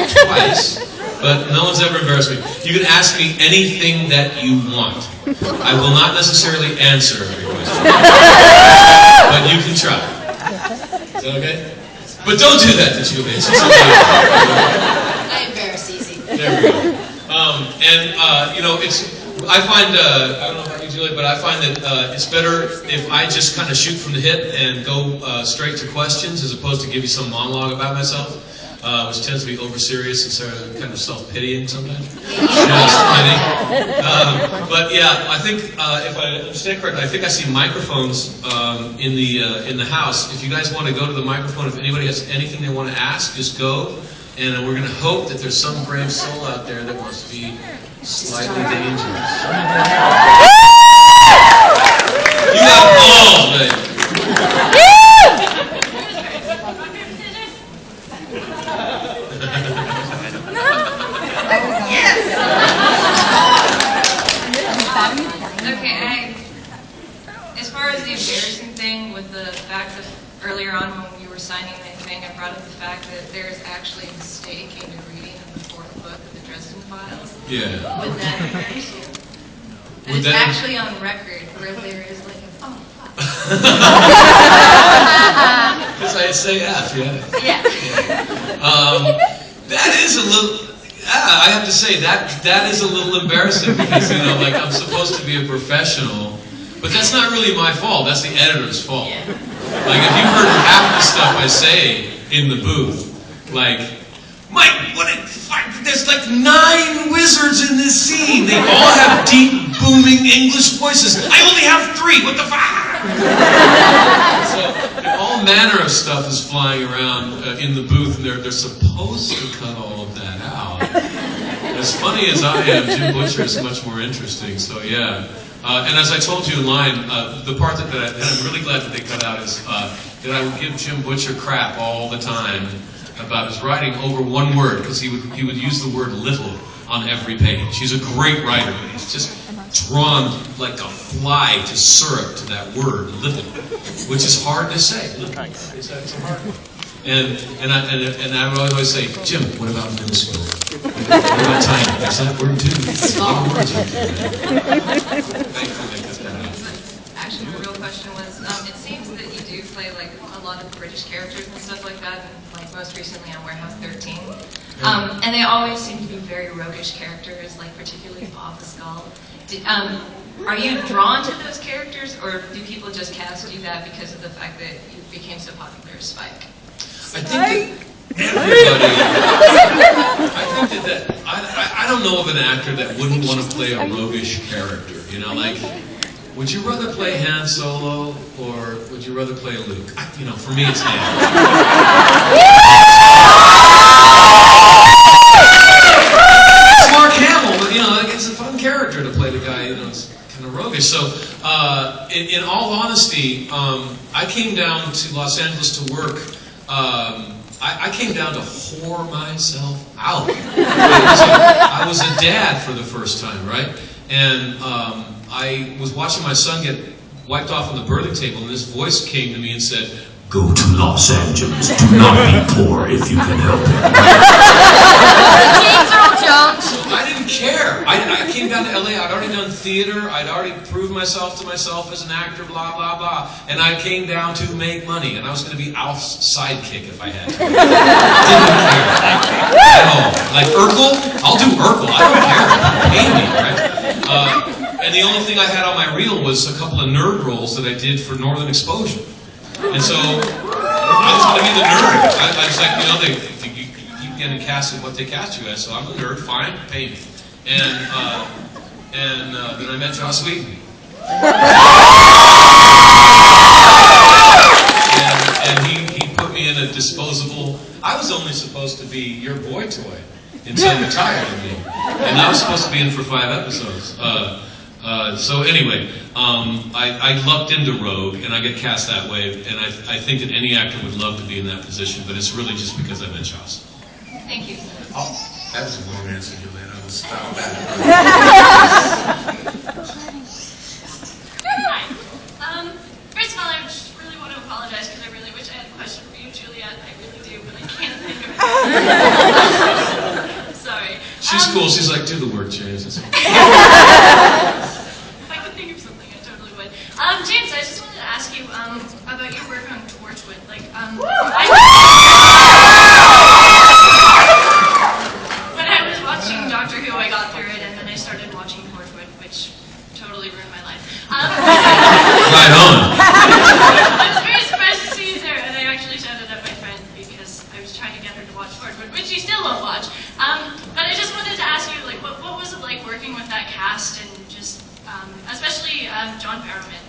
twice, but no one's ever embarrassed me. You can ask me anything that you want. I will not necessarily answer every question, but you can try. Is that okay? But don't do that to Julie. I embarrass easy. There we go. I find, I don't know about you, Julie, but I find that it's better if I just kind of shoot from the hip and go straight to questions as opposed to give you some monologue about myself, which tends to be over-serious and sort of kind of self-pitying sometimes. But yeah, I think, if I understand correctly, I think I see microphones in the house. If you guys want to go to the microphone, if anybody has anything they want to ask, just go. And we're going to hope that there's some brave soul out there that wants to be slightly dangerous. You got balls, baby. Okay, as far as the embarrassing thing with the fact that earlier on when you were signing that thing, I brought up the fact that there is actually a mistake in your reading of the fourth book of the Dresden Files. Yeah. Would that embarrass you? And it's actually on record where there is like a, oh, fuck. Because I say F, yeah. Yeah. That is a little... I have to say, that is a little embarrassing because, like I'm supposed to be a professional, but that's not really my fault. That's the editor's fault. Yeah. Like, if you heard half the stuff I say in the booth, like, Mike, there's like 9 wizards in this scene. They all have deep, booming English voices. I only have 3. What the fuck? So, all manner of stuff is flying around in the booth, and they're supposed to cut all of that out. As funny as I am, Jim Butcher is much more interesting, so yeah. And as I told you in line, the part that I'm really glad that they cut out is that I would give Jim Butcher crap all the time about his writing over one word, because he would use the word little on every page. He's a great writer, but he's just drawn like a fly to syrup to that word, little, which is hard to say. Little. It's a hard one. And I would always say, Jim, what about minuscule? What about tiny? There's that word too. Small words. Actually, the real question was, it seems that you do play like a lot of British characters and stuff like that, and like most recently on Warehouse 13. And they always seem to be very roguish characters, like particularly Bob the Skull. Are you drawn to those characters, or do people just cast you that because of the fact that you became so popular as Spike? I think that everybody, I don't know of an actor that wouldn't want to play a roguish character, like, would you rather play Han Solo, or would you rather play Luke? For me it's Han. It's Mark Hamill, but it's a fun character to play the guy, it's kind of roguish. So, in all honesty, I came down to Los Angeles to work. I came down to whore myself out. I was a dad for the first time, right? And I was watching my son get wiped off on the birthing table, and this voice came to me and said, "Go to Los Angeles. Do not be poor if you can help it." So I didn't care. I came down to LA. I'd already done theater. I'd already proved myself to myself as an actor, blah, blah, blah. And I came down to make money. And I was going to be Alf's sidekick if I had to. Didn't care at all. Like Urkel? I'll do Urkel. I don't care. Pay me, right? And the only thing I had on my reel was a couple of nerd roles that I did for Northern Exposure. And so I was going to be the nerd. I was like, you keep getting casted what they cast you as, so I'm a nerd, fine, pay me. And then I met Joss Whedon. And he put me in a disposable... I was only supposed to be your boy toy until he retired of me. And I was supposed to be in for 5 episodes. So anyway, I lucked into Rogue, and I get cast that way, and I think that any actor would love to be in that position, but it's really just because I met Joss. Thank you. Oh, that was a long answer, Julian. I was styled back. Hi. First of all, I just really want to apologize because I really wish I had a question for you, Juliet. I really do, but I can't think of it. She's cool. She's like, do the work, James. If I could think of something, I totally would. James, I just wanted to ask you about your work on Torchwood. When I was watching Doctor Who, I got through it, and then I started watching Torchwood, which totally ruined my life. Right on. I was very surprised to see you there, and I actually shouted at my friend because I was trying to get her to watch Torchwood, which she still won't watch. But I just wanted to ask you, what was it like working with that cast, and just especially John Barrowman?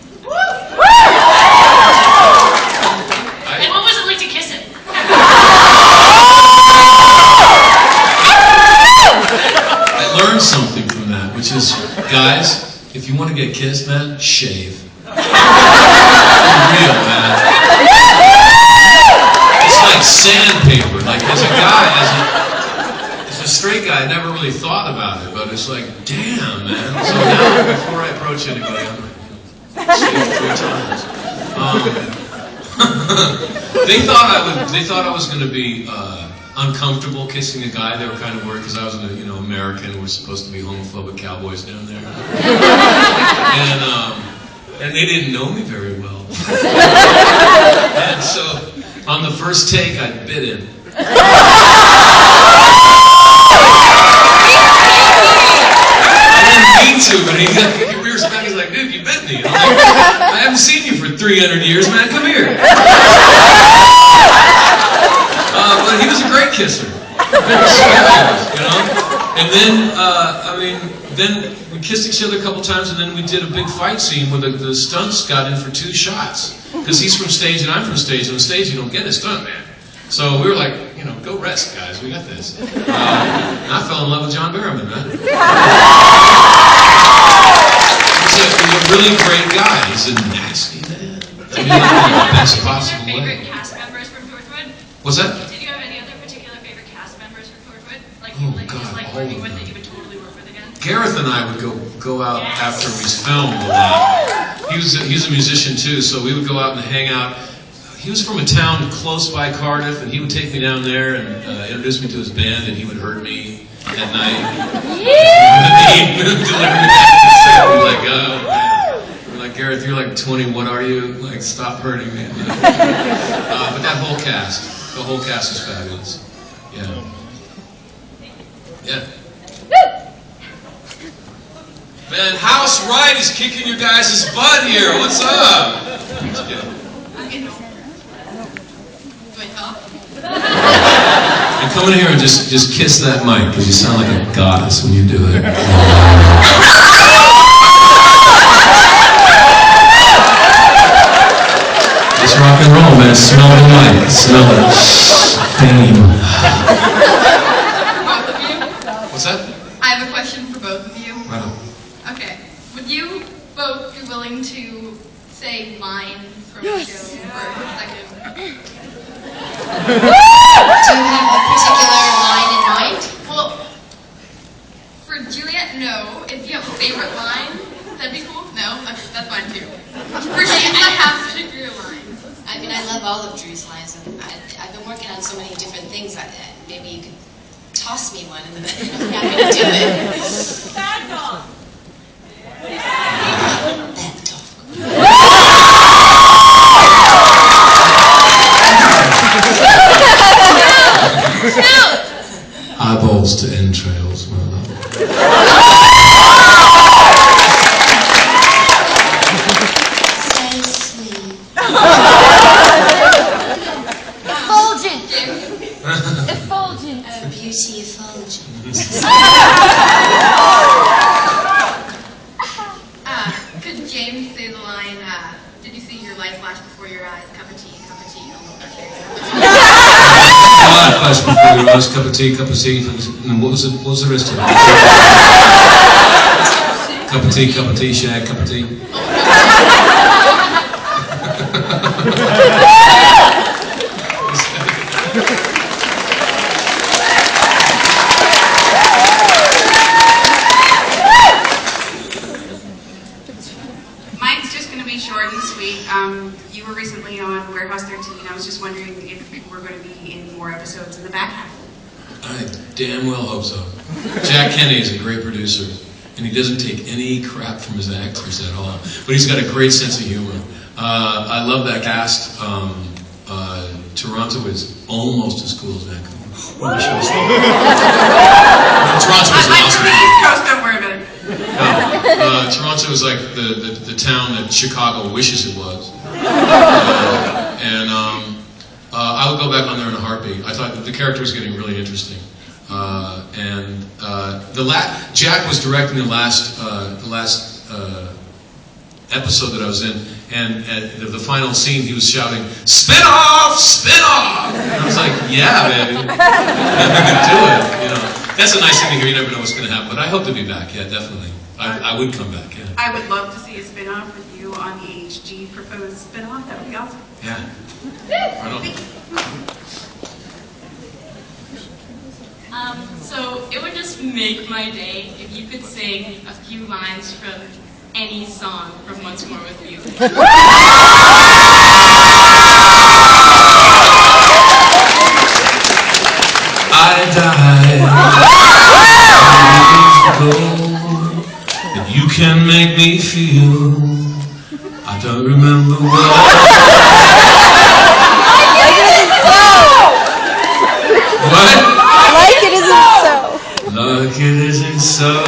And what was it like to kiss him? I learned something from that, which is, guys, if you want to get kissed, man, shave. Real, man. It's like sandpaper. Like, as a guy, as a straight guy, I never really thought about it, but it's like, damn, man. So now, before I approach anybody, I'm like, shave 3 times. They thought I was going to be uncomfortable kissing a guy. They were kind of worried because I was American. We're supposed to be homophobic cowboys down there, and they didn't know me very well. And so on the first take, I bit him. I didn't mean to, but he rears back. He's like, dude, you bit me. And I'm like, I haven't seen you for 300 years, man. Come here. But he was a great kisser. And then, then we kissed each other a couple times, and then we did a big fight scene where the stunts got in for 2 shots. Because he's from stage and I'm from stage. On stage, you don't get a stunt man. So we were like, go rest, guys. We got this. And I fell in love with John Barrowman, man. He's a really great guy. He's a nasty man. I mean, in the best possible way. Favorite cast members from Torchwood? What's that? Did you have any other particular favorite cast members from Torchwood? Working with that you would totally work with again? Gareth and I would go out after we filmed a lot. He was a musician too, so we would go out and hang out. He was from a town close by Cardiff, and he would take me down there and introduce me to his band, and he would hurt me at night. He would deliver me back to the set. He was like, oh, man. We're like, Gareth, you're like 20, what are you? Like, stop hurting me. But that whole cast, the whole cast is fabulous. Yeah. Yeah. Man, House Wright is kicking your guys' butt here. What's up? And come in here and just kiss that mic, because you sound like a goddess when you do it. Just rock and roll, man. Smell the mic. Smell it. Fame. What's that? I have a question for both of you. Right on. Okay. Would you both be willing to say lines from a show for a second? Do you have a particular line in mind? Well, for Juliet, no. If you have a favorite line, that'd be cool. No? That's fine too. For James, I have particular lines. I mean, I love all of Drew's lines, and I've been working on so many different things. Maybe you could toss me one, and then I'm happy to do it. Bad dog. Bad dog. Eyeballs to entrails. Well, So sweet. Effulgent. Effulgent. Oh, beauty effulgent. Could James say the line, did you see your light flash before your eyes? Cup of tea, almost flash before your eyes, cup of tea, and what was the rest of it? Cup of tea, shag, cup of tea. Mine's just going to be short and sweet. You were recently on Warehouse 13. I was just wondering if we're going to be in more episodes in the back half. I damn well hope so. Jack Kenney is a great producer, and he doesn't take any crap from his actors at all. But he's got a great sense of humor. I love that cast. Toronto is almost as cool as Vancouver. Toronto is I'm from the East Coast, don't worry about it. no, Toronto is like the town that Chicago wishes it was. I would go back on there in a heartbeat. I thought the character was getting really interesting. Jack was directing the last episode that I was in, and at the final scene he was shouting, "Spin off! Spin off!" And I was like, "Yeah, baby, do it." You know, that's a nice thing to hear. You never know what's going to happen, but I hope to be back. Yeah, definitely. I would come back. Yeah. I would love to see a spin-off with you on the HG proposed spin-off. That would be awesome. Yeah. Right on. So it would just make my day if you could sing a few lines from any song from Once More With You. I died and you can make me feel. I don't remember what. What? Like it isn't so. Like it isn't so.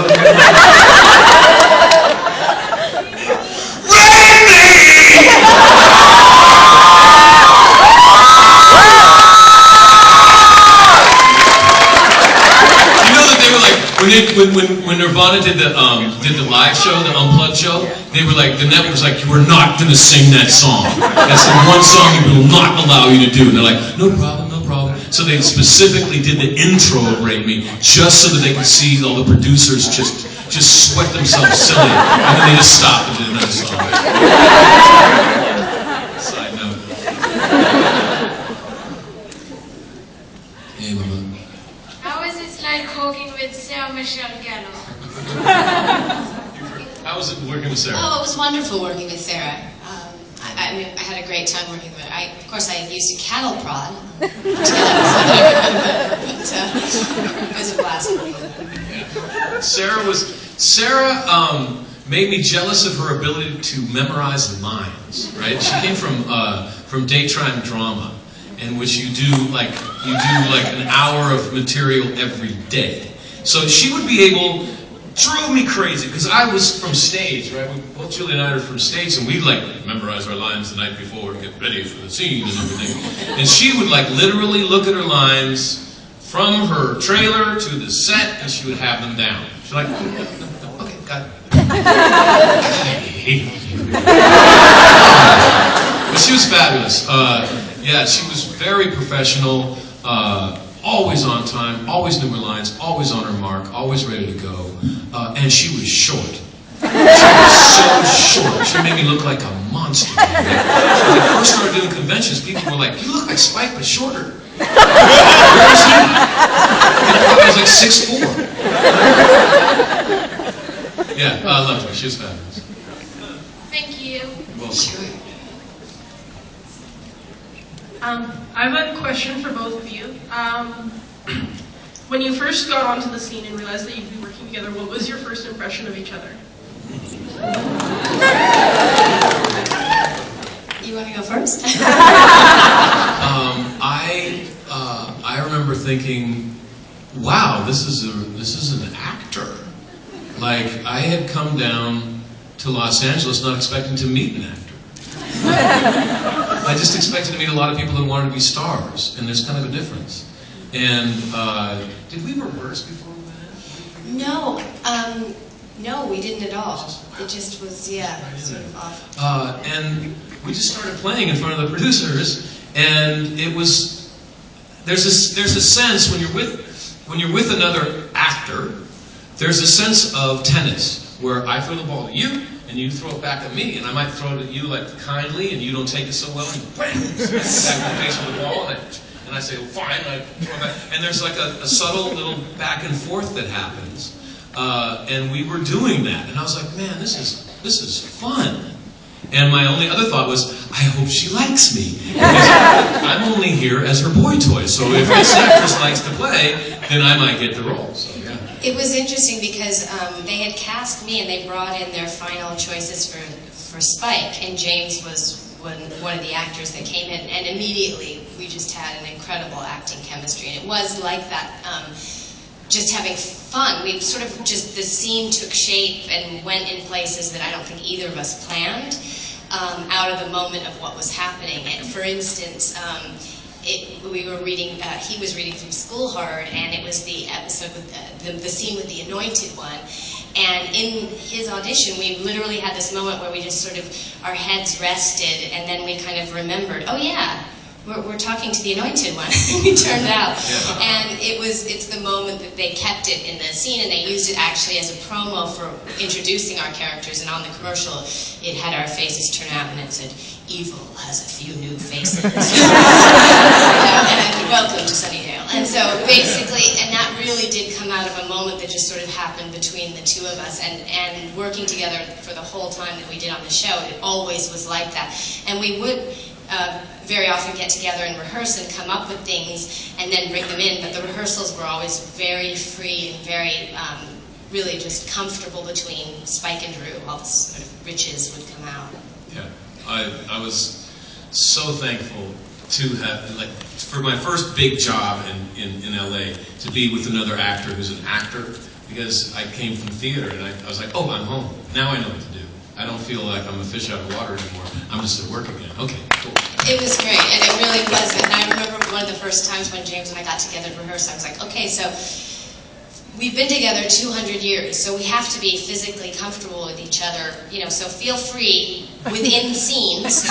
Rain me! You know that they were like when Nirvana did the live show, the Unplugged show, they were like, the network was like, you are not going to sing that song. That's the one song we will not allow you to do. And they're like, no problem, no problem. So they specifically did the intro of Rain Me just so that they could see all the producers just sweat themselves silly, and then they just stopped and did another song. Side note. Hey, Mama. How is it like working with Sarah Michelle Gellar? How was it working with Sarah? Oh, it was wonderful working with Sarah. I had a great time working with her. Of course, I used a cattle prod. But it was a blast working with her. Sarah made me jealous of her ability to memorize lines. Right? She came from daytime drama, in which you do like an hour of material every day. So she would be able. Drove me crazy because I was from stage, right? Both Julie and I are from stage, and we'd like memorize our lines the night before and get ready for the scene and everything. And she would like literally look at her lines from her trailer to the set, and she would have them down. She's like, okay, got it. I hate you. But she was fabulous. Yeah, she was very professional. Always on time, always knew her lines, always on her mark, always ready to go. And she was short. She was so short. She made me look like a monster. When I first started doing conventions, people were like, you look like Spike, but shorter. Where is he? I was like 6'4". Yeah, I loved her. She was fabulous. Thank you. Well, I have a question for both of you. When you first got onto the scene and realized that you'd be working together, what was your first impression of each other? You want to go first? I remember thinking, wow, this is an actor. Like, I had come down to Los Angeles not expecting to meet an actor. I just expected to meet a lot of people that wanted to be stars, and there's kind of a difference. And did we rehearse before we went in? No, we didn't at all. It just was, sort of off. And we just started playing in front of the producers, and it was there's a sense when you're with another actor, there's a sense of tennis where I throw the ball at you. And you throw it back at me, and I might throw it at you like kindly, and you don't take it so well, and you bam, smack me back in the face with the ball, and I say, well, fine, and I throw it back. And there's like a subtle little back and forth that happens, and we were doing that, and I was like, man, this is fun. And my only other thought was, I hope she likes me. Because I'm only here as her boy toy. So if this actress likes to play, then I might get the role. So yeah. It was interesting because they had cast me and they brought in their final choices for Spike, and James was one of the actors that came in, and immediately we just had an incredible acting chemistry, and it was like that, just having fun. We sort of the scene took shape and went in places that I don't think either of us planned, out of the moment of what was happening. And for instance, we were reading, he was reading from School Hard, and it was the episode with the scene with the Anointed One. And in his audition, we literally had this moment where we just sort of, our heads rested, and then we kind of remembered, oh yeah, we're talking to the Anointed One. It turned out. Yeah. And it's the moment that they kept it in the scene, and they used it actually as a promo for introducing our characters. And on the commercial, it had our faces turn out, and it said, "Evil has a few new faces." And welcome to Sunnydale. And so basically, and that really did come out of a moment that just sort of happened between the two of us, and working together for the whole time that we did on the show, it always was like that. And we would very often get together and rehearse and come up with things and then bring them in, but the rehearsals were always very free and very really just comfortable between Spike and Drew. All this sort of riches would come out. Yeah, I was so thankful to have, like, for my first big job in LA, to be with another actor who's an actor, because I came from theater and I was like, oh, I'm home. Now I know what to do. I don't feel like I'm a fish out of water anymore. I'm just at work again. Okay, cool. It was great, and it really was. And I remember one of the first times when James and I got together to rehearse, I was like, okay, so we've been together 200 years, so we have to be physically comfortable with each other, you know, so feel free within scenes to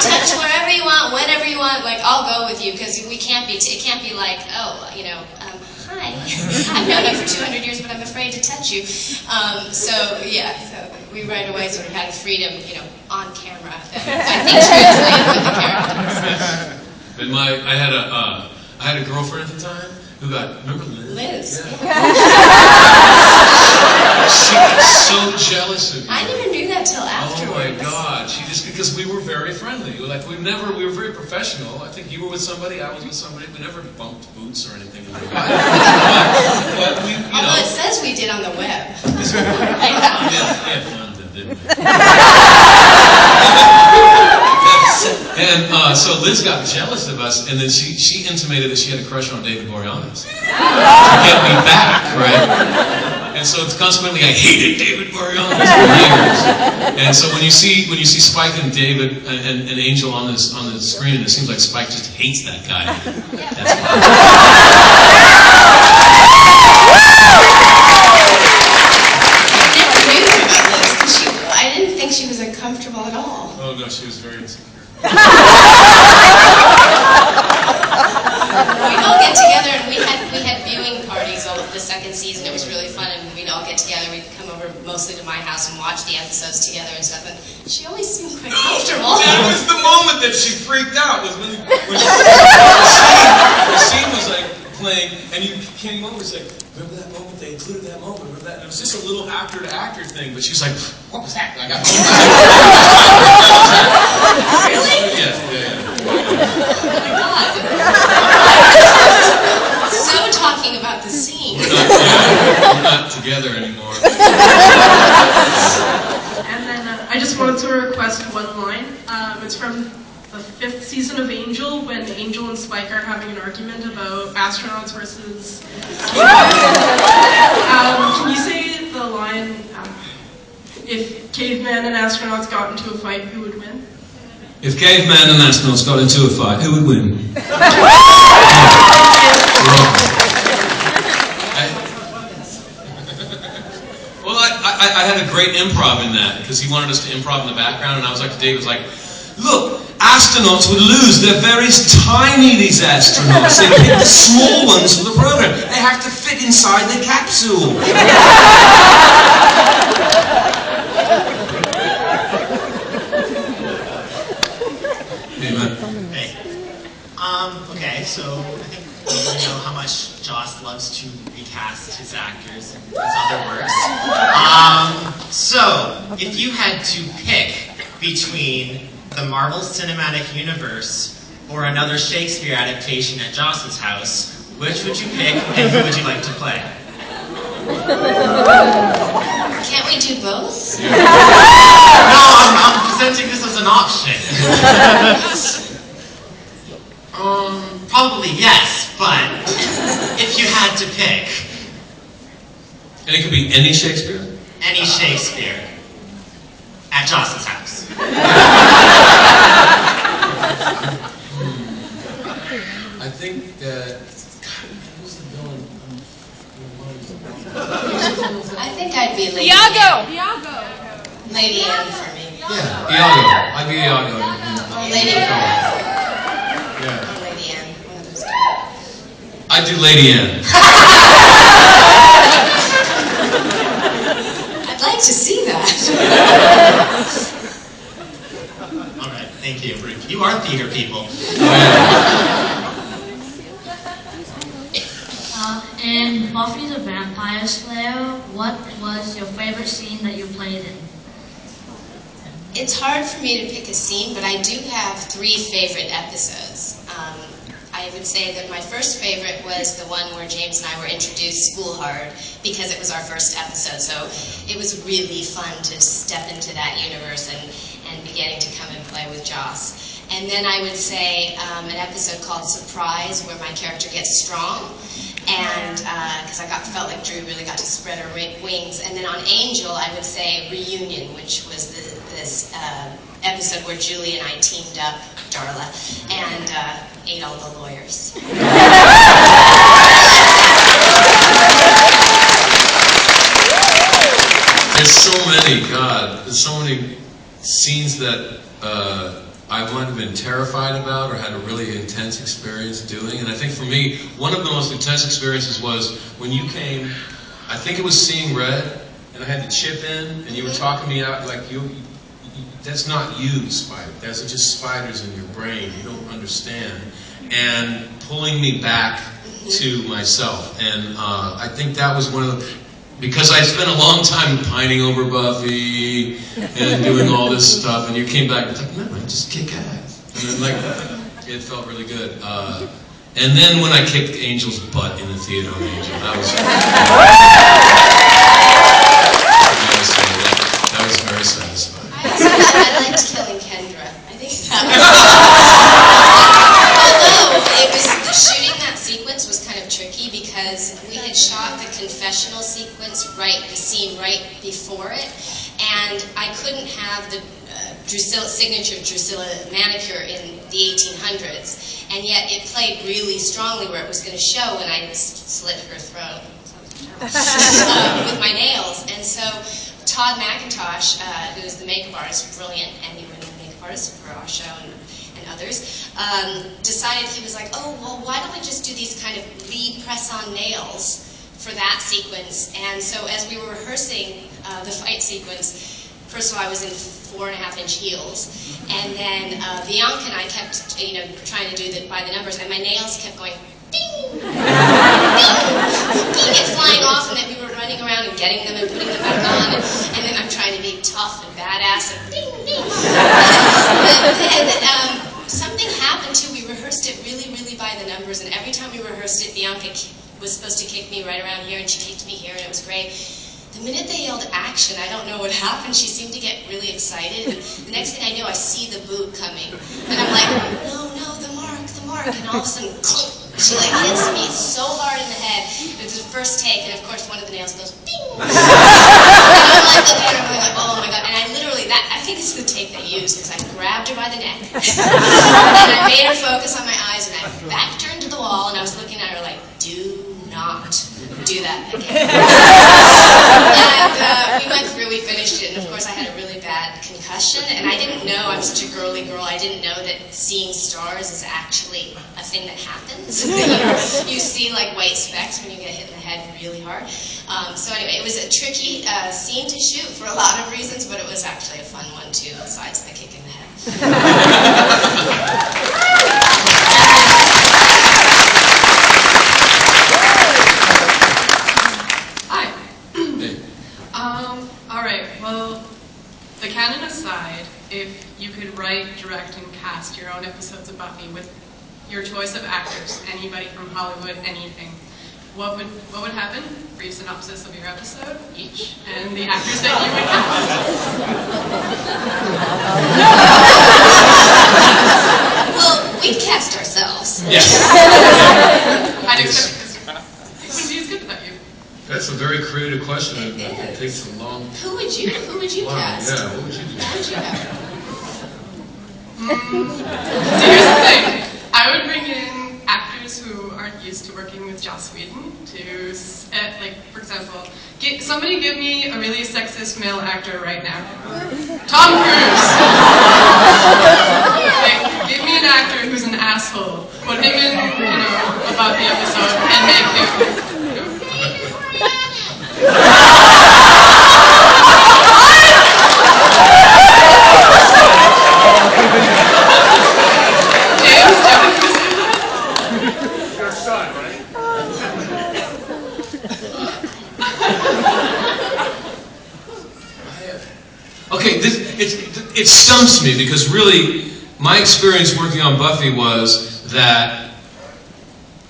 touch wherever you want, whenever you want. Like, I'll go with you, because it can't be like, oh, you know, hi, I've known you for 200 years, but I'm afraid to touch you. So we right away sort of had a freedom, you know, on camera that I think translated with the characters. But I had a girlfriend at the time who got, remember Liz? Liz. Yeah. She got so jealous of me. I never knew that till afterwards. Oh my God! She just, because we were very friendly. We were very professional. I think you were with somebody, I was with somebody. We never bumped boots or anything. But we, you although know, it says we did on the web. We had fun then, didn't we? And so Liz got jealous of us, and then she intimated that she had a crush on David Boreanaz to get me back, right? And so consequently, I hated David Boreanaz for years. And so when you see Spike and David and Angel on the screen, and it seems like Spike just hates that guy. That's why. I never knew about Liz. I didn't think she was uncomfortable at all. Oh no, she was very insecure. We'd all get together, and we had viewing parties all of the second season. It was really fun, and we'd all get together. We'd come over mostly to my house and watch the episodes together and stuff. And she always seemed quite comfortable. That was the moment that she freaked out. Was when the scene was like playing, and you came over and was like, remember that moment? They included that moment. Remember that? And it was just a little actor-to-actor thing. But she was like, what was that? I got. Really? Yeah. So talking about the scene. We're not together anymore. And then I just wanted to request one line. It's from the 5th season of Angel, when Angel and Spike are having an argument about astronauts versus can you say the line, if cavemen and astronauts got into a fight, who would win? If caveman and astronauts got into a fight, who would win? Well, I had a great improv in that, because he wanted us to improv in the background, and I was like to Dave, was like, look, astronauts would lose. They're very tiny, these astronauts. They pick the small ones for the program. They have to fit inside the capsule. Hey. Okay. so I think you know how much Joss loves to recast his actors in his other works. So, if you had to pick between the Marvel Cinematic Universe or another Shakespeare adaptation at Joss's house, which would you pick and who would you like to play? Can't we do both? No, I'm presenting this as an option. Probably yes, but if you had to pick. And it could be any Shakespeare? Any Shakespeare. At Joss's house. I think that... who's the villain? I think I'd be Lady Iago! Lady Anne for me. Yeah, Iago. I'd be Iago. Lady Anne. Yeah. Lady Anne. One of those two. I'd do Lady Anne. I'd like to see that. All right, thank you. You are theater people. In Buffy the Vampire Slayer, what was your favorite scene that you played in? It's hard for me to pick a scene, but I do have 3 favorite episodes. I would say that my first favorite was the one where James and I were introduced School Hard, because it was our first episode, so it was really fun to step into that universe and be getting to come and play with Joss. And then I would say an episode called Surprise, where my character gets strong, and because I felt like Drew really got to spread her wings. And then on Angel, I would say Reunion, which was this episode where Julie and I teamed up, Darla, and ate all the lawyers. There's so many, God, there's so many scenes that I might have been terrified about or had a really intense experience doing. And I think for me, one of the most intense experiences was when you came, I think it was Seeing Red, and I had to chip in, and you were talking me out like, that's not you, Spider. That's just spiders in your brain. You don't understand. And pulling me back to myself. And I think that was one of the... Because I spent a long time pining over Buffy and doing all this stuff, and you came back and it's like, no, I just kick ass. And then, it felt really good. And then when I kicked Angel's butt in the theater on Angel, that was very satisfying. I liked killing Kendra. I think that was... Although the shooting that sequence was kind of tricky because we had shot the confessional sequence the scene right before it, and I couldn't have the signature Drusilla manicure in the 1800s, and yet it played really strongly where it was going to show when I slit her throat with my nails. And so Todd McIntosh, who is the makeup artist, brilliant, and he was the makeup artist for our show and others, decided, he was like, oh, well, why don't we just do these kind of lead press-on nails for that sequence? And so as we were rehearsing the fight sequence, first of all, I was in 4.5-inch heels, and then Bianca and I kept, trying to do that by the numbers, and my nails kept going, ding, ding, ding, and flying off, and then we were running around and getting them and putting them back on, and then I'm trying to be tough and badass, and ding, ding. And something happened too. We rehearsed it really, really by the numbers, and every time we rehearsed it, Bianca was supposed to kick me right around here, and she kicked me here, and it was great. The minute they yelled action, I don't know what happened. She seemed to get really excited. And the next thing I knew, I see the boot coming. And I'm like, no, the mark. And all of a sudden, clunk, she hits me so hard in the head. It was the first take, and of course one of the nails goes, ding. And I'm looking at her, I'm like, oh my God. And I literally, I think it's the take they used, because I grabbed her by the neck. And I made her focus on my eyes, and I backed her into the wall, and I was looking at her like, do not do that again. And we went through, we finished it, and of course I had a really bad concussion, and I didn't know, I'm such a girly girl, I didn't know that seeing stars is actually a thing that happens. You see white specks when you get hit in the head really hard. So anyway, it was a tricky scene to shoot for a lot of reasons, but it was actually a fun one too, besides the kick in the head. write, direct, and cast your own episodes of Buffy with your choice of actors, anybody from Hollywood, anything, what would happen? Brief synopsis of your episode, each, and the actors that you would cast. Well, we'd cast ourselves. Yes. I'd expect this. It wouldn't be as good without you. That's a very creative question. It It is. takes a long. Who would you cast? Yeah, what would you do? Who would you have? So here's the thing. I would bring in actors who aren't used to working with Joss Whedon to, like, for example, somebody give me a really sexist male actor right now. Tom Cruise. Like, give me an actor who's an asshole. Put him in, about the episode and make him. Okay, it stumps me because really, my experience working on Buffy was that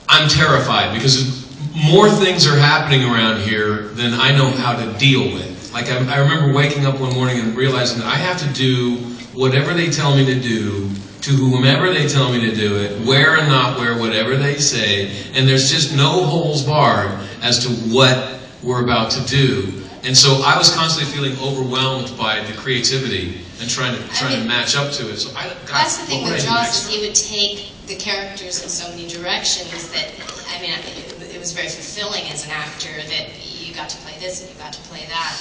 I'm terrified because more things are happening around here than I know how to deal with. Like, I remember waking up one morning and realizing that I have to do whatever they tell me to do, to whomever they tell me to do it, wear and not wear whatever they say, and there's just no holes barred as to what we're about to do. And so I was constantly feeling overwhelmed by the creativity and trying to match up to it. So That's the thing with Joss, is he would take the characters in so many directions that, it was very fulfilling as an actor that you got to play this and you got to play that.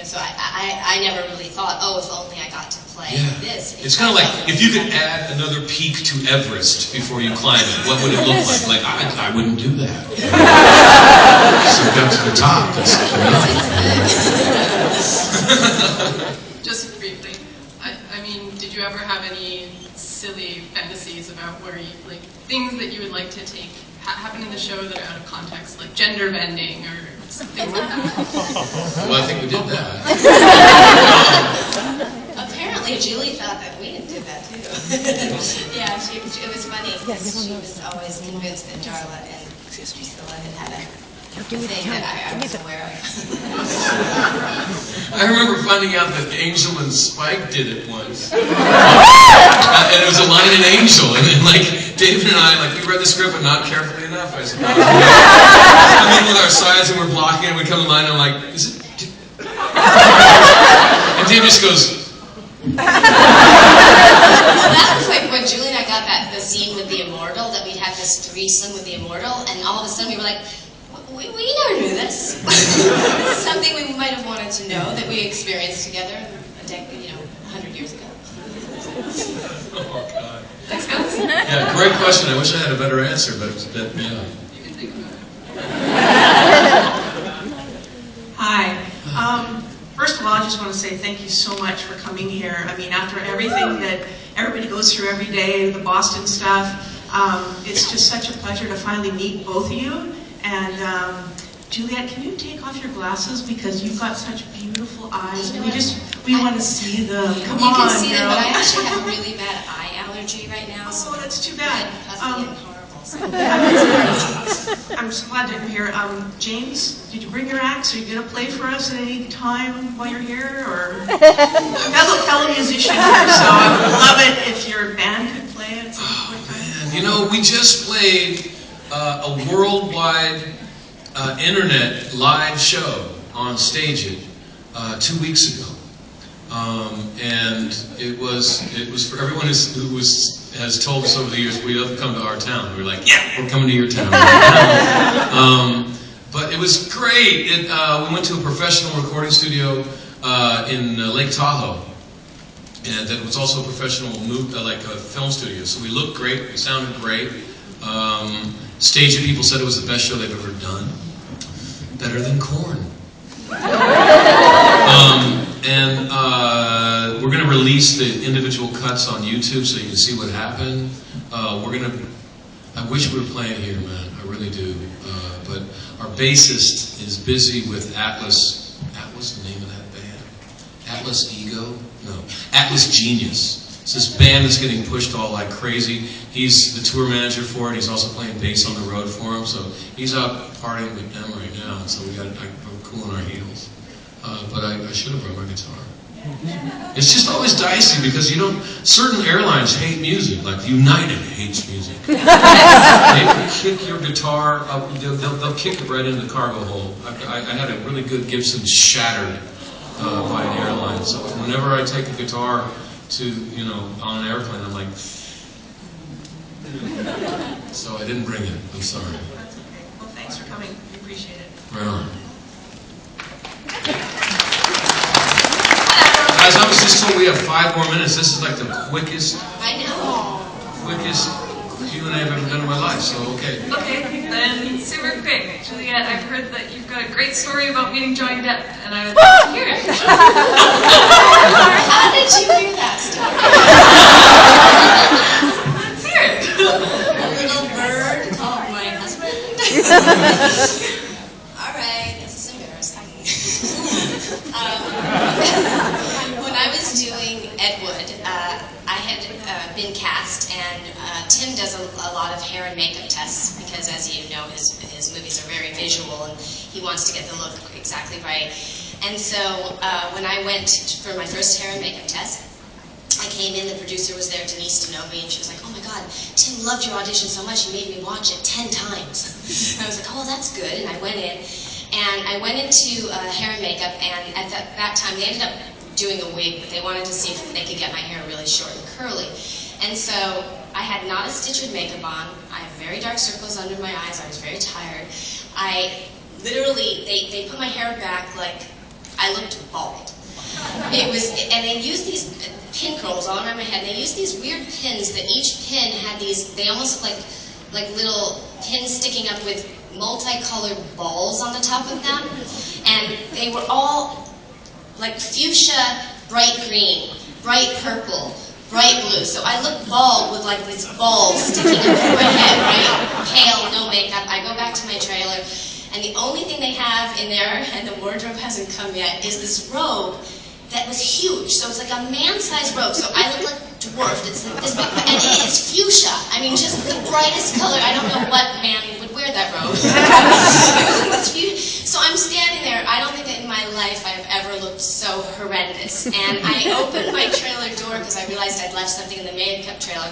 So I never really thought, oh, if only I got to play this. It's kind of like if you could add another peak to Everest before you climb it, what would it look like? Like, I wouldn't do that. So go to the top. That's Just briefly, did you ever have any silly fantasies about where you, like, things that you would like to take happen in the show that are out of context, like gender bending or something like that? Well, I think we did that. Apparently, Julie thought that we did that too. Yeah, it was funny because she was always convinced that Darla and Priscilla had a thing that I was aware of. I remember finding out that Angel and Spike did it once. And it was a line in Angel, and then, like, David and I, we read the script, but not carefully enough, I suppose. With our sides, and we're blocking it, we come to line, and I'm like, is it? And David just goes. Well, that was like when Julie and I got the scene with the Immortal, that we'd have this threesome with the Immortal, and all of a sudden we were like, we never knew this. Something we might have wanted to know that we experienced together a decade, 100 years ago. Oh, God. Thanks, guys. Yeah, great question. I wish I had a better answer, but yeah. You can think about it. Hi. First of all, I just want to say thank you so much for coming here. After everything that everybody goes through every day, the Boston stuff, it's just such a pleasure to finally meet both of you. And Juliet, can you take off your glasses because you've got such beautiful eyes, and we want to see them. Come on, you can see them, girl. but I actually have a really bad eye allergy right now. Oh, that's too bad. Puffy and horrible. So. I'm so glad that you're here. James, did you bring your axe? Are you going to play for us at any time while you're here? Or fellow musician here, so I would love it if your band could play at some point. Man, we just played a worldwide internet live show on Stage It 2 weeks ago, and it was for everyone who has told us over the years we have come to our town. We were like, yeah, we're coming to your town. But it was great. We went to a professional recording studio in Lake Tahoe, and that was also a professional film studio. So we looked great. We sounded great. Stage It people said it was the best show they've ever done. Better than Korn. And we're going to release the individual cuts on YouTube so you can see what happened. I wish we were playing here, man. I really do. But our bassist is busy with Atlas. Atlas, the name of that band? Atlas Ego? No. Atlas Genius. It's this band that's getting pushed all like crazy. He's the tour manager for it. He's also playing bass on the road for him. So he's out partying with them right now. And so we're cooling our heels. But I should have brought my guitar. It's just always dicey because certain airlines hate music, like United hates music. They will kick your guitar up, they'll kick it right into the cargo hold. I had a really good Gibson shattered by an airline, so whenever I take a guitar to, on an airplane, I'm like, so I didn't bring it, I'm sorry. That's okay. Well, thanks for coming. We appreciate it. Right on. Guys, I was just told we have 5 more minutes. This is like the quickest Q&A I've ever done in my life, so okay. Okay, then super quick. Juliet, I've heard that you've got a great story about meeting Johnny Depp, and I would love to hear it. How did you hear that story? Let's hear it. A little bird called my husband. All right, this is embarrassing. When I was doing Ed Wood, I had been cast, and Tim does a lot of hair and makeup tests because, as you know, his movies are very visual, and he wants to get the look exactly right. And so when I went for my first hair and makeup test, I came in, the producer was there, Denise Denovi, and she was like, oh my God, Tim loved your audition so much, he made me watch it 10 times. And I was like, oh, that's good, and I went in. And I went into hair and makeup, and at that time, they ended up doing a wig, but they wanted to see if they could get my hair really short and curly. And so I had not a stitch of makeup on. I have very dark circles under my eyes. I was very tired. I literally, they put my hair back like I looked bald. And they used these pin curls all around my head. They used these weird pins that each pin had these, they almost look like little pins sticking up with multicolored balls on the top of them. And they were all like fuchsia, bright green, bright purple, bright blue. So I looked bald with like these balls sticking up through my head, right? Pale, no makeup. I go back to my trailer, and the only thing they have in there, and the wardrobe hasn't come yet, is this robe that was huge. So it's like a man-sized robe. So I look like dwarfed. It's like this big, and it is fuchsia. I mean, just the brightest color. I don't know what man would wear that robe. So I'm standing there. I don't think that in my life I've ever looked so horrendous. And I opened my trailer door because I realized I'd left something in the makeup trailer.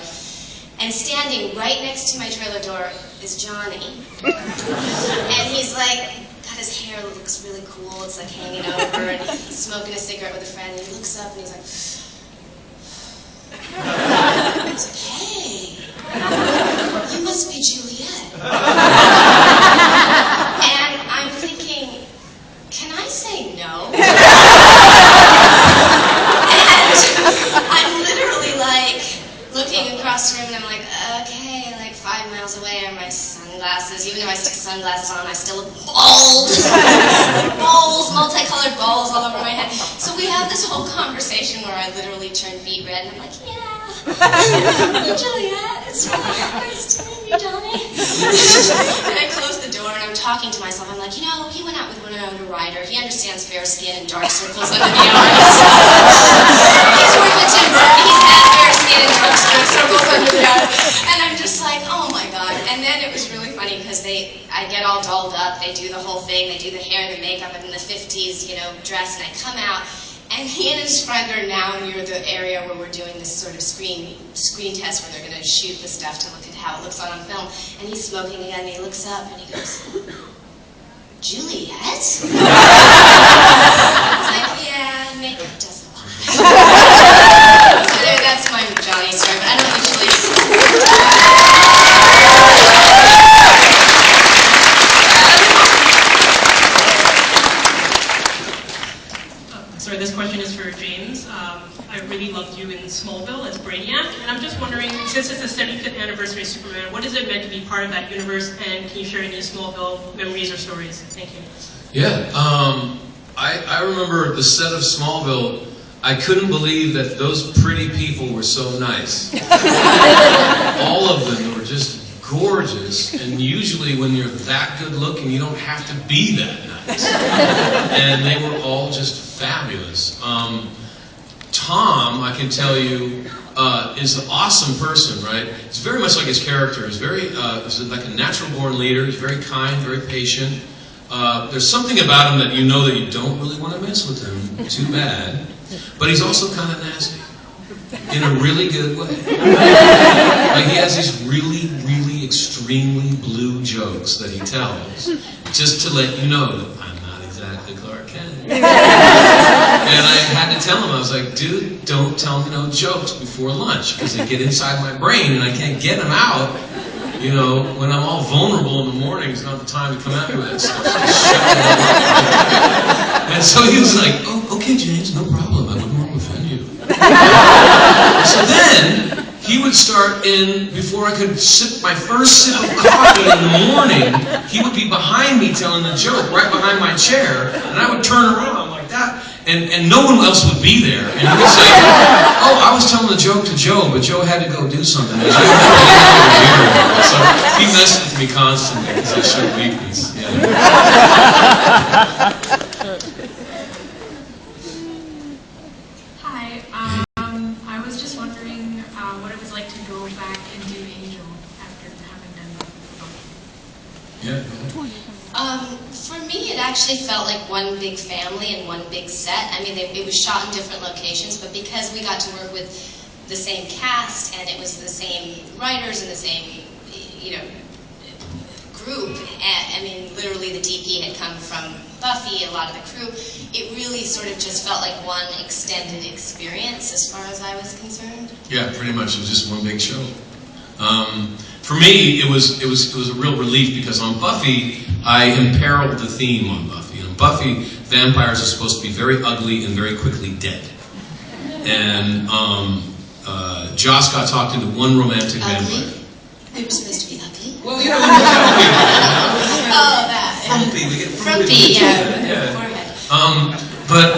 And standing right next to my trailer door is Johnny. And he's like, God, his hair looks really cool. It's like hanging over, and he's smoking a cigarette with a friend. And he looks up and he's like, I was like, hey, you must be Juliet. And I'm thinking, can I say no? And I'm literally like looking across the room, and I'm like, okay, like 5 miles away are my sunglasses. Even if I stick sunglasses on, I still look bald. Balls, multicolored balls all over my head. So we have this whole conversation where I literally turn beet red, and I'm like, yeah. Juliet, it's really nice to meet you, Johnny. And I close the door, and I'm talking to myself. I'm like, he went out with Winona Ryder. He understands fair skin and dark circles under the eyes. He's worked with Tim Burke. He's had fair skin and dark circles under the eyes. And I'm just like, oh my God. And then it was really funny because I get all dolled up. They do the whole thing. They do the hair and the makeup in the 50s, dress. And I come out. And he and his friend are now near the area where we're doing this sort of screen test where they're going to shoot the stuff to look at how it looks on film. And he's smoking again, and he looks up and he goes, Juliet? It's like, yeah, makeup does a lot. So anyway, that's my Johnny story, but I don't usually... Sorry, this question is for James. I really loved you in Smallville as Brainiac, and I'm just wondering, since it's the 75th anniversary of Superman, what is it meant to be part of that universe, and can you share any Smallville memories or stories? Thank you. Yeah, I remember the set of Smallville. I couldn't believe that those pretty people were so nice. All of them were just gorgeous, and usually when you're that good looking, you don't have to be that nice. And they were all just fabulous. Tom, I can tell you, is an awesome person, right? He's very much like his character. He's he's like a natural-born leader. He's very kind, very patient. There's something about him that you know that you don't really want to mess with him too bad. But he's also kind of nasty in a really good way. Like he has these really, really extremely blue jokes that he tells just to let you know that I'm not exactly Clark Kent. And I had to tell him, I was like, dude, don't tell me no jokes before lunch because they get inside my brain and I can't get them out. You know, when I'm all vulnerable in the morning, it's not the time to come at me with that stuff. So shut it up. And so he was like, oh, okay, James, no problem. I wouldn't want to offend you. So then, he would start before I could sip my first sip of coffee in the morning, he would be behind me telling the joke, right behind my chair, and I would turn around like that. And no one else would be there. And he would say, oh, I was telling the joke to Joe, but Joe had to go do something. So he messed with me constantly because I showed weakness. Yeah. Hi, I was just wondering what it was like to go back and do Angel after having done that. Yeah. For me, it actually felt like one big family and one big set. I mean, it was shot in different locations, but because we got to work with the same cast and it was the same writers and the same, group, I mean, literally the DP had come from Buffy, a lot of the crew, it really sort of just felt like one extended experience as far as I was concerned. Yeah, pretty much. It was just one big show. For me, it was a real relief because on Buffy, I imperiled the theme on Buffy. On Buffy, vampires are supposed to be very ugly and very quickly dead. And Joss got talked into one romantic vampire. They were supposed to be ugly? Well, you know, oh, that. Frumpy, we get frumpy, yeah. But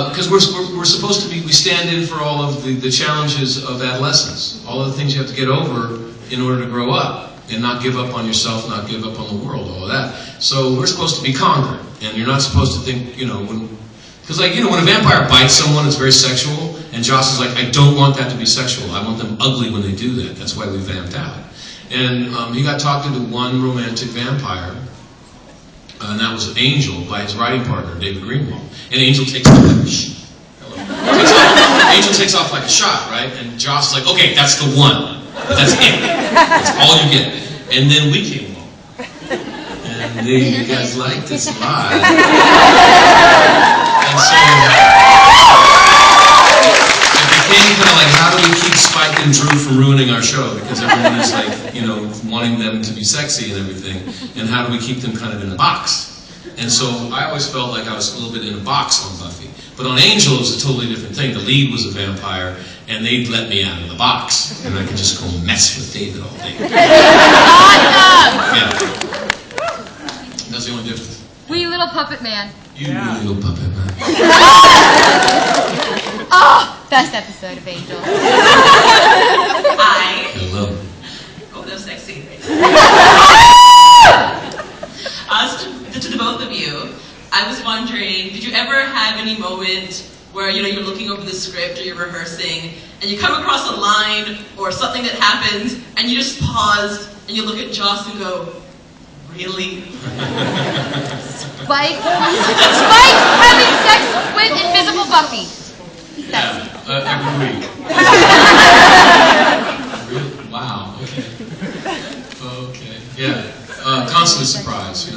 because we're supposed to be, we stand in for all of the challenges of adolescence, all of the things you have to get over in order to grow up and not give up on yourself, not give up on the world, all of that. So we're supposed to be conquered, and you're not supposed to think, because when a vampire bites someone, it's very sexual, and Joss is like, I don't want that to be sexual. I want them ugly when they do that. That's why we vamped out. And he got talked into one romantic vampire, and that was Angel by his writing partner, David Greenwald. And Angel takes off like a Angel takes off like a shot, right? And Joss is like, okay, that's the one. That's it. That's all you get. And then we came along. And you guys liked us a lot. And so it became kind of like, how do we keep Spike and Drew from ruining our show? Because everyone is like, wanting them to be sexy and everything. And how do we keep them kind of in a box? And so I always felt like I was a little bit in a box on Buffy. But on Angel, it was a totally different thing. The lead was a vampire, and they'd let me out of the box. And I could just go mess with David all day. Yeah. That's the only difference. Wee little puppet man. You wee little puppet man. Oh, best episode of Angel. Hi. Hello. Oh, they're sexy. To the both of you, I was wondering, did you ever have any moment where you're looking over the script or you're rehearsing and you come across a line or something that happens and you just pause and you look at Joss and go, really? Spike having sex with invisible Buffy. Yeah, every week. Really? Wow. Okay. Yeah. Constant surprise.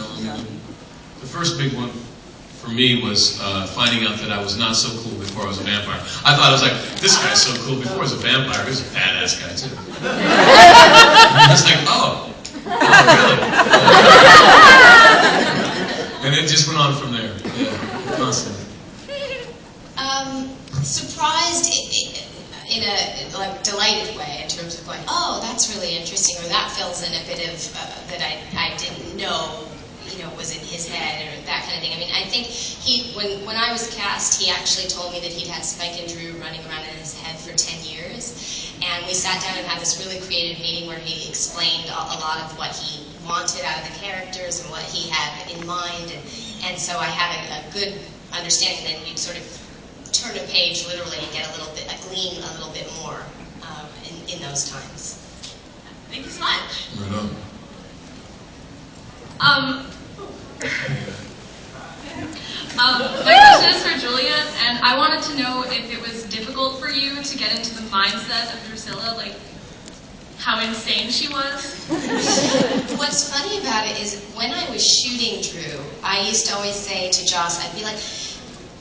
The first big one for me was finding out that I was not so cool before I was a vampire. I thought I was like, this guy's so cool before I was a vampire. He was a badass guy too. And it's like, oh really? And it just went on from there. Yeah, constantly. Surprised in a delighted way in terms of going, oh, that's really interesting, or that fills in a bit of that I didn't know. Was in his head or that kind of thing. I mean, I think when I was cast, he actually told me that he'd had Spike and Drew running around in his head for 10 years. And we sat down and had this really creative meeting where he explained a lot of what he wanted out of the characters and what he had in mind. And so I had a good understanding. Then you sort of turn a page literally and get glean a little bit more in those times. Thank you so much. Right on. My question is for Juliet, and I wanted to know if it was difficult for you to get into the mindset of Drusilla, like how insane she was. What's funny about it is when I was shooting Drew, I used to always say to Joss, I'd be like,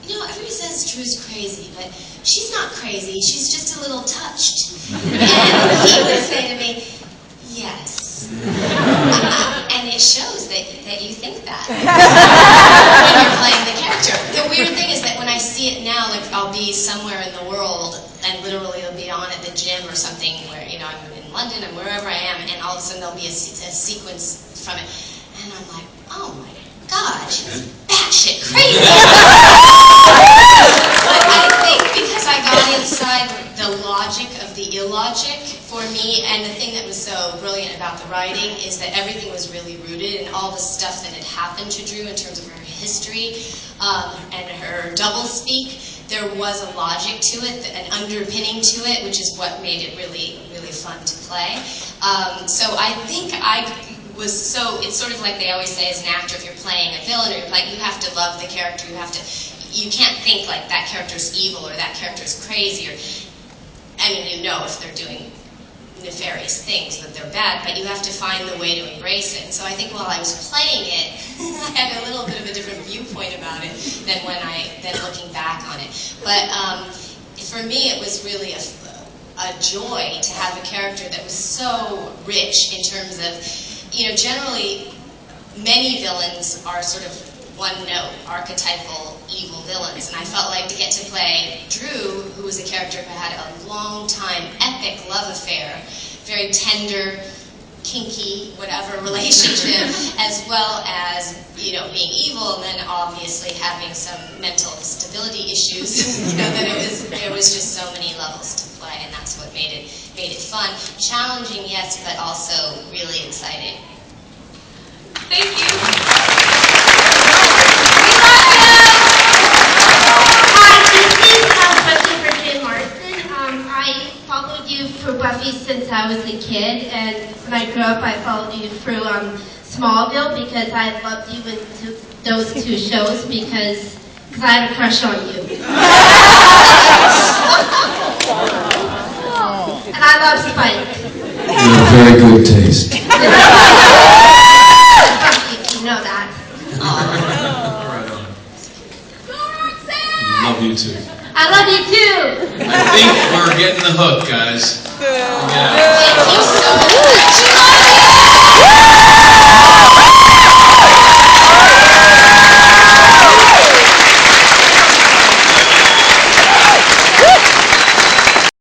you know, everybody says Drew's crazy, but she's not crazy, she's just a little touched. And he would say to me, yes. And it shows that you think that when you're playing the character. The weird thing is that when I see it now, like I'll be somewhere in the world and literally it'll be on at the gym or something where, you know, I'm in London and wherever I am, and all of a sudden there'll be a sequence from it. And I'm like, oh my God, she's batshit crazy. But I think because I got inside the logic of the illogic for me, and the thing that was so brilliant about the writing is that everything was really rooted in all the stuff that had happened to Drew in terms of her history and her doublespeak. There was a logic to it, an underpinning to it, which is what made it really, really fun to play. So I think it's sort of like they always say as an actor, if you're playing a villain or you're playing, you have to love the character, you can't think like that character's evil or that character's crazy, or, I mean, you know if they're doing nefarious things, that they're bad, but you have to find the way to embrace it. So I think while I was playing it, I had a little bit of a different viewpoint about it than looking back on it. But for me, it was really a joy to have a character that was so rich in terms of, you know, generally many villains are sort of one-note, archetypal evil villains, and I felt like to get to play Drew, who was a character who had a long-time epic love affair, very tender, kinky, whatever relationship, as well as, you know, being evil, and then obviously having some mental stability issues. You know, that there was just so many levels to play, and that's what made it fun, challenging, yes, but also really exciting. Thank you. I followed you for Buffy since I was a kid, and when I grew up, I followed you through Smallville because I loved you in those two shows because I had a crush on you. And I love Spike. You have very good taste.